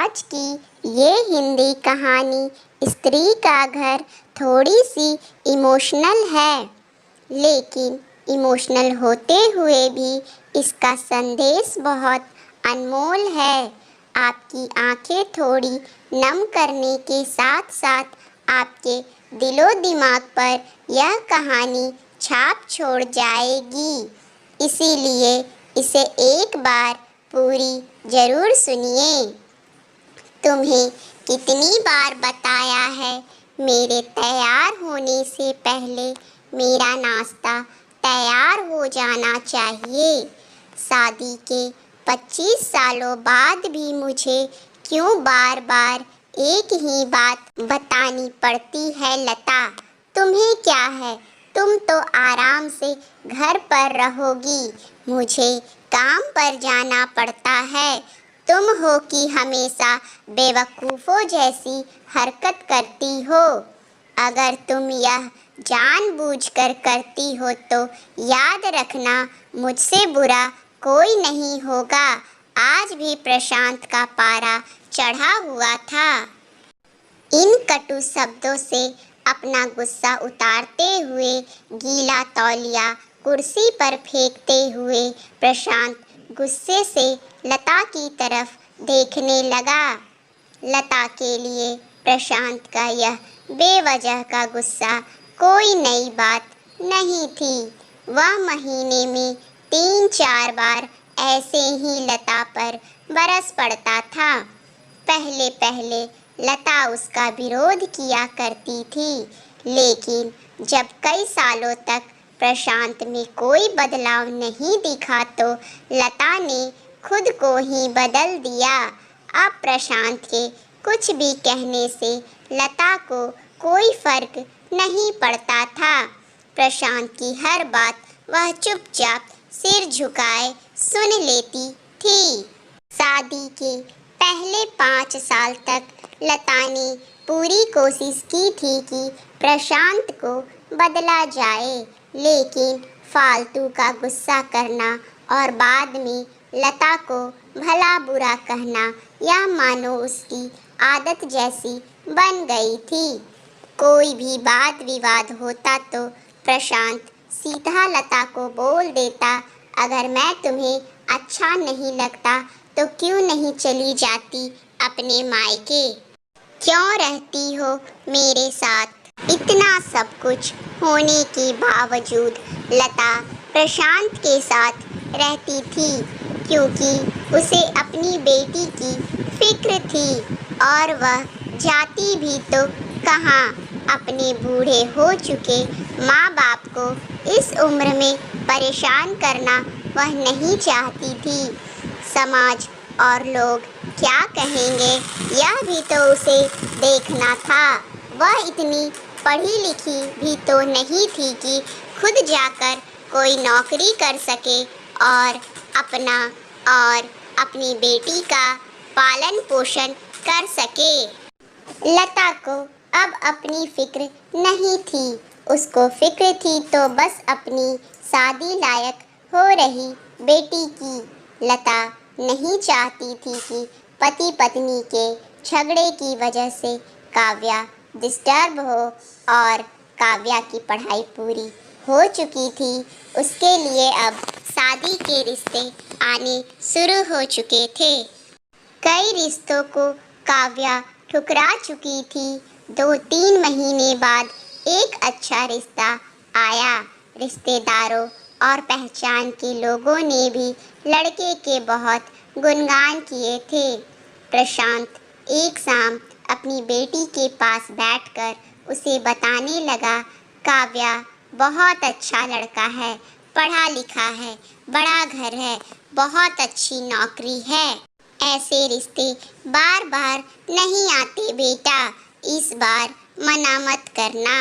आज की ये हिंदी कहानी स्त्री का घर थोड़ी सी इमोशनल है, लेकिन इमोशनल होते हुए भी इसका संदेश बहुत अनमोल है। आपकी आंखें थोड़ी नम करने के साथ साथ आपके दिलो दिमाग पर यह कहानी छाप छोड़ जाएगी, इसीलिए इसे एक बार पूरी ज़रूर सुनिए। तुम्हें कितनी बार बताया है, मेरे तैयार होने से पहले मेरा नाश्ता तैयार हो जाना चाहिए। शादी के 25 सालों बाद भी मुझे क्यों बार बार एक ही बात बतानी पड़ती है लता? तुम्हें क्या है, तुम तो आराम से घर पर रहोगी, मुझे काम पर जाना पड़ता है। तुम हो कि हमेशा बेवकूफ़ों जैसी हरकत करती हो। अगर तुम यह जानबूझकर करती हो तो याद रखना, मुझसे बुरा कोई नहीं होगा। आज भी प्रशांत का पारा चढ़ा हुआ था। इन कटु शब्दों से अपना गुस्सा उतारते हुए, गीला तौलिया कुर्सी पर फेंकते हुए प्रशांत गुस्से से लता की तरफ देखने लगा। लता के लिए प्रशांत का यह बेवजह का गुस्सा कोई नई बात नहीं थी। वह महीने में 3-4 बार ऐसे ही लता पर बरस पड़ता था। पहले पहले लता उसका विरोध किया करती थी, लेकिन जब कई सालों तक प्रशांत में कोई बदलाव नहीं दिखा तो लता ने खुद को ही बदल दिया। अब प्रशांत के कुछ भी कहने से लता को कोई फर्क नहीं पड़ता था। प्रशांत की हर बात वह चुपचाप सिर झुकाए सुन लेती थी। शादी के पहले 5 साल तक लता ने पूरी कोशिश की थी कि प्रशांत को बदला जाए, लेकिन फालतू का गुस्सा करना और बाद में लता को भला बुरा कहना यह मानो उसकी आदत जैसी बन गई थी। कोई भी वाद विवाद होता तो प्रशांत सीधा लता को बोल देता, अगर मैं तुम्हें अच्छा नहीं लगता तो क्यों नहीं चली जाती अपने मायके? क्यों रहती हो मेरे साथ? इतना सब कुछ होने के बावजूद लता प्रशांत के साथ रहती थी, क्योंकि उसे अपनी बेटी की फिक्र थी और वह जाती भी तो कहाँ। अपने बूढ़े हो चुके माँ बाप को इस उम्र में परेशान करना वह नहीं चाहती थी। समाज और लोग क्या कहेंगे, यह भी तो उसे देखना था। वह इतनी पढ़ी लिखी भी तो नहीं थी कि खुद जाकर कोई नौकरी कर सके और अपना और अपनी बेटी का पालन पोषण कर सके। लता को अब अपनी फिक्र नहीं थी। उसको फिक्र थी तो बस अपनी शादी लायक हो रही बेटी की। लता नहीं चाहती थी कि पति पत्नी के झगड़े की वजह से काव्या डिस्टर्ब हो, और काव्या की पढ़ाई पूरी हो चुकी थी। उसके लिए अब शादी के रिश्ते आने शुरू हो चुके थे। कई रिश्तों को काव्या ठुकरा चुकी थी। 2-3 महीने बाद एक अच्छा रिश्ता आया। रिश्तेदारों और पहचान के लोगों ने भी लड़के के बहुत गुणगान किए थे। प्रशांत एक शाम अपनी बेटी के पास बैठकर उसे बताने लगा, काव्या बहुत अच्छा लड़का है, पढ़ा लिखा है, बड़ा घर है, बहुत अच्छी नौकरी है। ऐसे रिश्ते बार बार नहीं आते बेटा, इस बार मना मत करना।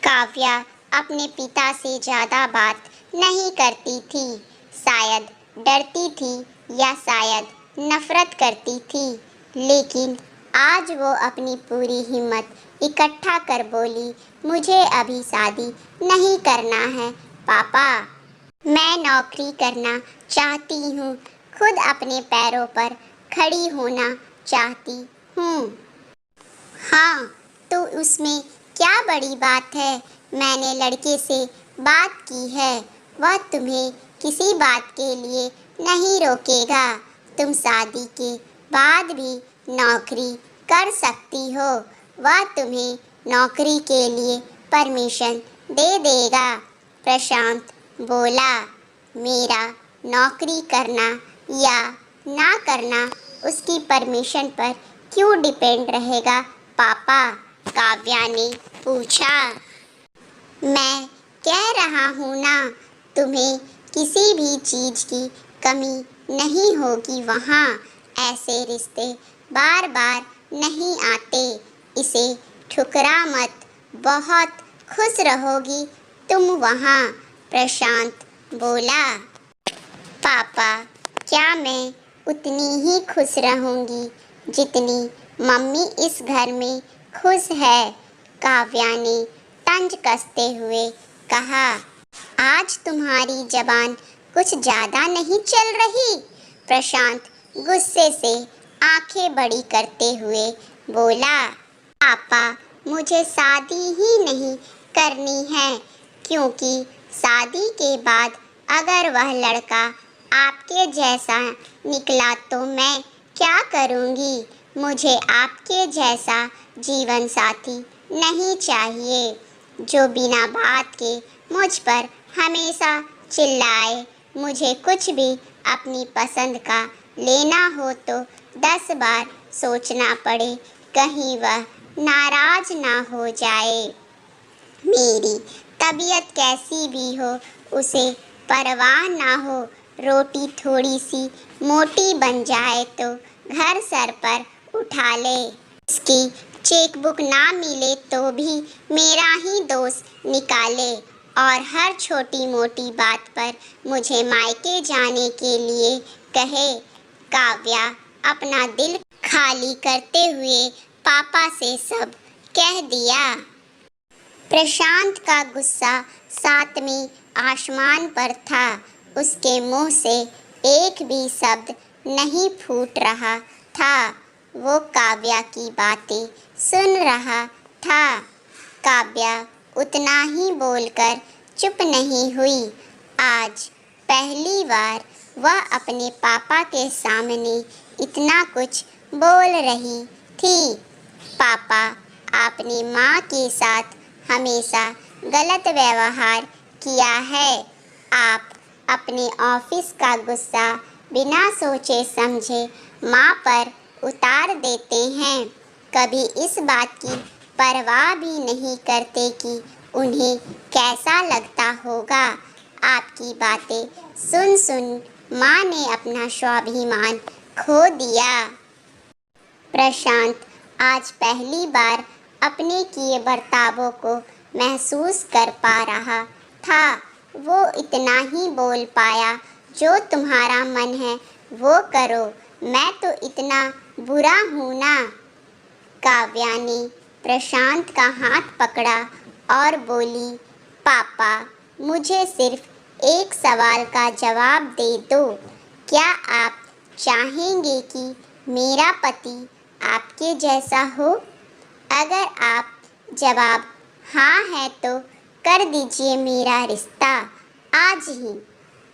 काव्या अपने पिता से ज़्यादा बात नहीं करती थी। शायद डरती थी या शायद नफरत करती थी, लेकिन आज वो अपनी पूरी हिम्मत इकट्ठा कर बोली, मुझे अभी शादी नहीं करना है पापा। मैं नौकरी करना चाहती हूँ, खुद अपने पैरों पर खड़ी होना चाहती हूँ। हाँ, तो उसमें क्या बड़ी बात है। मैंने लड़के से बात की है, वह तुम्हें किसी बात के लिए नहीं रोकेगा। तुम शादी के बाद भी नौकरी कर सकती हो, वह तुम्हें नौकरी के लिए परमिशन दे देगा। प्रशांत बोला, मेरा नौकरी करना या ना करना उसकी परमिशन पर क्यों डिपेंड रहेगा पापा? काव्या ने पूछा। मैं कह रहा हूँ ना, तुम्हें किसी भी चीज़ की कमी नहीं होगी वहाँ। ऐसे रिश्ते बार बार नहीं आते, इसे ठुकरा मत, बहुत खुश रहोगी तुम वहाँ। प्रशांत बोला। पापा, क्या मैं उतनी ही खुश रहूँगी जितनी मम्मी इस घर में खुश है? काव्या ने तंज कसते हुए कहा। आज तुम्हारी जबान कुछ ज़्यादा नहीं चल रही? प्रशांत गुस्से से आंखें बड़ी करते हुए बोला। पापा, मुझे शादी ही नहीं करनी है, क्योंकि शादी के बाद अगर वह लड़का आपके जैसा निकला तो मैं क्या करूँगी? मुझे आपके जैसा जीवन साथी नहीं चाहिए, जो बिना बात के मुझ पर हमेशा चिल्लाए। मुझे कुछ भी अपनी पसंद का लेना हो तो 10 बार सोचना पड़े, कहीं वह नाराज ना हो जाए। मेरी तबीयत कैसी भी हो उसे परवाह ना हो, रोटी थोड़ी सी मोटी बन जाए तो घर सर पर उठा ले। इसकी चेकबुक ना मिले तो भी मेरा ही दोष निकाले, और हर छोटी मोटी बात पर मुझे मायके जाने के लिए कहे। काव्या अपना दिल खाली करते हुए पापा से सब कह दिया। प्रशांत का गुस्सा सातवें आसमान पर था, उसके मुंह से एक भी शब्द नहीं फूट रहा था। वो काव्या की बातें सुन रहा था। काव्या उतना ही बोलकर चुप नहीं हुई। आज पहली बार वह अपने पापा के सामने इतना कुछ बोल रही थी। पापा, आपने माँ के साथ हमेशा गलत व्यवहार किया है। आप अपने ऑफिस का गुस्सा बिना सोचे समझे माँ पर उतार देते हैं। कभी इस बात की परवाह भी नहीं करते कि उन्हें कैसा लगता होगा। आपकी बातें सुन सुन माँ ने अपना स्वाभिमान खो दिया। प्रशांत आज पहली बार अपने किए बर्तावों को महसूस कर पा रहा था। वो इतना ही बोल पाया, जो तुम्हारा मन है वो करो, मैं तो इतना बुरा हूँ ना? काव्या ने प्रशांत का हाथ पकड़ा और बोली, पापा, मुझे सिर्फ एक सवाल का जवाब दे दो। क्या आप चाहेंगे कि मेरा पति आपके जैसा हो? अगर आप जवाब हाँ है तो कर दीजिए मेरा रिश्ता आज ही,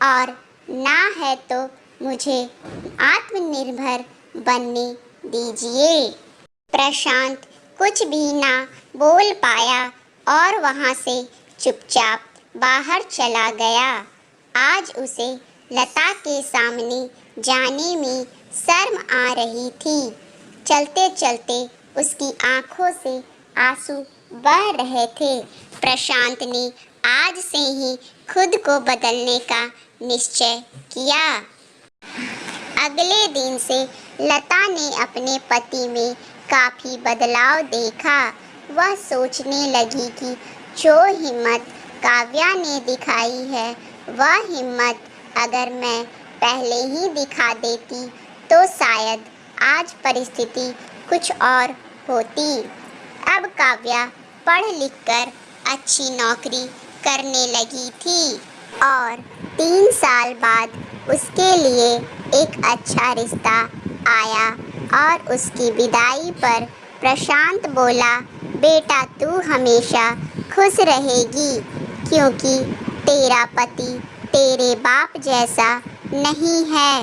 और ना है तो मुझे आत्मनिर्भर बनने दीजिए। प्रशांत कुछ भी ना बोल पाया और वहाँ से चुपचाप बाहर चला गया। आज उसे लता के सामने जाने में शर्म आ रही थी। चलते चलते उसकी आंखों से आंसू बह रहे थे। प्रशांत ने आज से ही खुद को बदलने का निश्चय किया। अगले दिन से लता ने अपने पति में काफ़ी बदलाव देखा। वह सोचने लगी कि जो हिम्मत काव्या ने दिखाई है, वह हिम्मत अगर मैं पहले ही दिखा देती तो शायद आज परिस्थिति कुछ और होती। अब काव्या पढ़ लिख कर अच्छी नौकरी करने लगी थी और 3 साल बाद उसके लिए एक अच्छा रिश्ता आया। और उसकी विदाई पर प्रशांत बोला, बेटा तू हमेशा खुश रहेगी क्योंकि तेरा पति तेरे बाप जैसा नहीं है।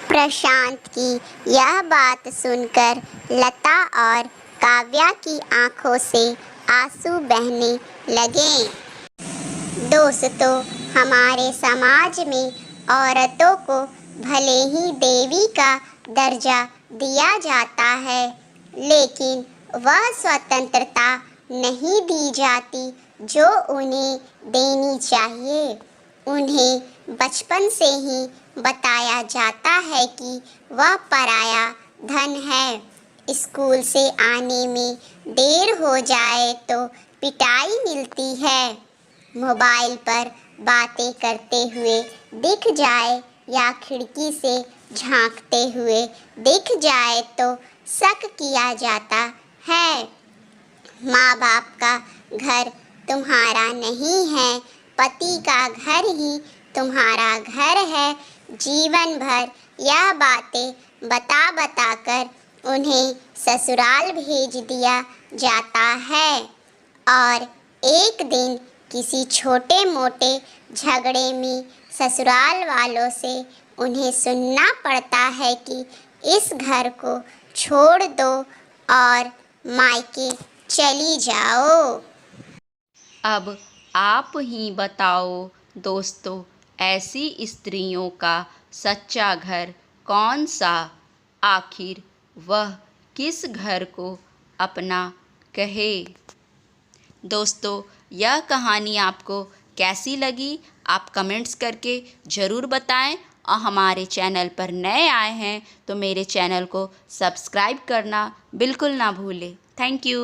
प्रशांत की यह बात सुनकर लता और काव्या की आंखों से आंसू बहने लगे। दोस्तों, हमारे समाज में औरतों को भले ही देवी का दर्जा दिया जाता है, लेकिन वह स्वतंत्रता नहीं दी जाती जो उन्हें देनी चाहिए। उन्हें बचपन से ही बताया जाता है कि वह पराया धन है। स्कूल से आने में देर हो जाए तो पिटाई मिलती है। मोबाइल पर बातें करते हुए दिख जाए या खिड़की से झांकते हुए दिख जाए तो शक किया जाता है। माँ बाप का घर तुम्हारा नहीं है, पति का घर ही तुम्हारा घर है। जीवन भर यह बातें बता बता कर उन्हें ससुराल भेज दिया जाता है और एक दिन किसी छोटे मोटे झगड़े में ससुराल वालों से उन्हें सुनना पड़ता है कि इस घर को छोड़ दो और मायके चली जाओ। अब आप ही बताओ दोस्तों, ऐसी स्त्रियों का सच्चा घर कौन सा? आखिर वह किस घर को अपना कहे? दोस्तों, यह कहानी आपको कैसी लगी आप कमेंट्स करके ज़रूर बताएं और हमारे चैनल पर नए आए हैं तो मेरे चैनल को सब्सक्राइब करना बिल्कुल ना भूलें। Thank you.